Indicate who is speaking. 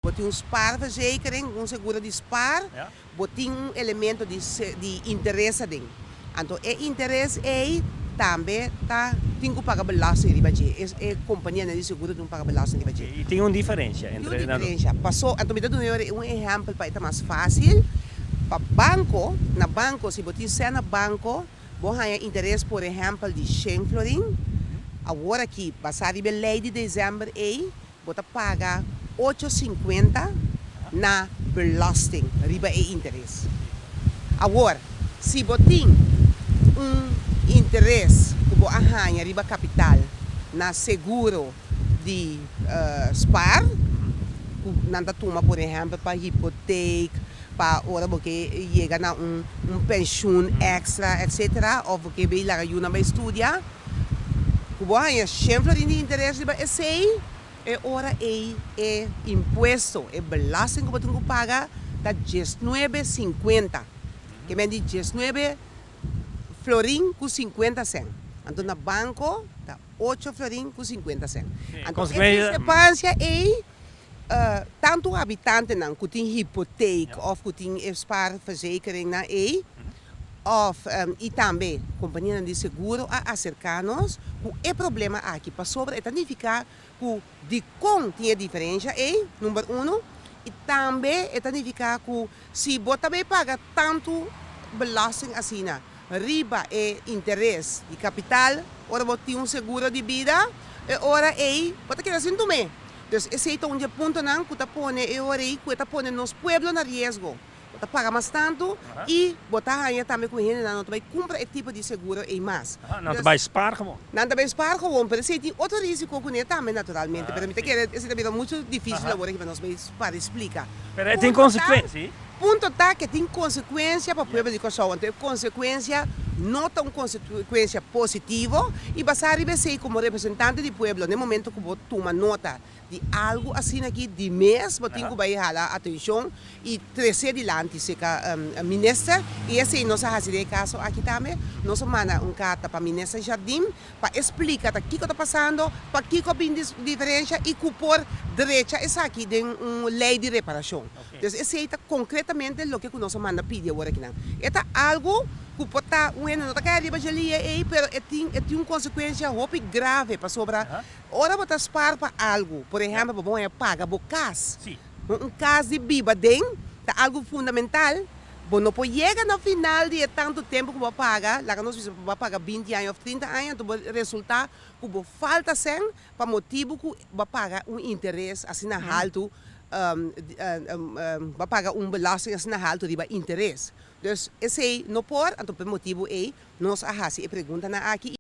Speaker 1: Botem spaarverzekering, seguro de spaar,
Speaker 2: Ja.
Speaker 1: botem elemento de interesse ding. Então, o interesse é também tem que pagar belasting riba je. É companhia de seguro não paga belasting riba je.
Speaker 2: E tem uma diferença entre...
Speaker 1: Tem uma diferença. Passou, então me dá um exemplo para mais fácil. Para banco, na banco, se você sai na banco, você tem interesse, por exemplo, de 100 florin. Agora aqui, passar riba lei de dezembro, você paga 8,50 na belasting, riba e interesse. Agora, se você tem interesse que você arranha riba capital na seguro de spar, nada toma, por exemplo, para hipoteca, para hora porque chega na pensão extra, etc. Ou porque vai lá ajuda para estudar, que você arranha sempre de interesse riba e sei, é hora é imposto, é belasting que você tem que pagar, está 19,50. Que vem de 19 florin com 50 cent. Então, no banco, está 8 florin com 50 cent. Então, a discrepância é tanto habitante não, que tem hipoteca, ou que tem spaarverzekering, e também companhia de seguro a acercar-nos, o problema aqui para sobre, significa que de com tem diferença, número 1, e também significa que se você também paga tanto belasting assim, riba e interesse de capital, ora você tem seguro de vida, ora você quer assim também. Então, esse é um ponto que você põe, que põe nos pueblos na risco. Você paga mais tanto e você também com ele, não vai comprar esse tipo de seguro e mais.
Speaker 2: Não vai spar como?
Speaker 1: Não vai spar como, mas esse tem outro risco com ele também, naturalmente. Mas esse também é muito difícil agora que nós vamos explicar.
Speaker 2: Mas tem consequências?
Speaker 1: Ponto tá que tem consequência para o povo de Kosovo. Então, consequência, não tão consequência positiva, e você ser como representante do povo, no momento que você toma nota de algo assim aqui de mês, você tem que dar atenção e trazer adiante se a ministra, e esse nós fazemos caso aqui também, nós mandamos carta para a ministra Jardim para explicar o que está passando, para que tem diferença e que por direita essa aqui tem uma lei de reparação. Então, esse é concretamente o que nós mandamos pedir agora aqui. É algo que pode estar, não está arriba de ali, mas tem uma consequência muito grave para sobrar. Ora, você spar para algo, por exemplo, você paga o caso. Caso de biba dentro, é algo fundamental. Você não pode chegar no final de tanto tempo que você paga, lá que nós vamos pagar 20 anos ou 30 anos, então vai resultar que você falta sem, para motivo que você paga interesse assim alto, vai pagar belasting assim alto de interesse. Então, esse não pode, então, por motivo nós fazemos a pergunta aqui.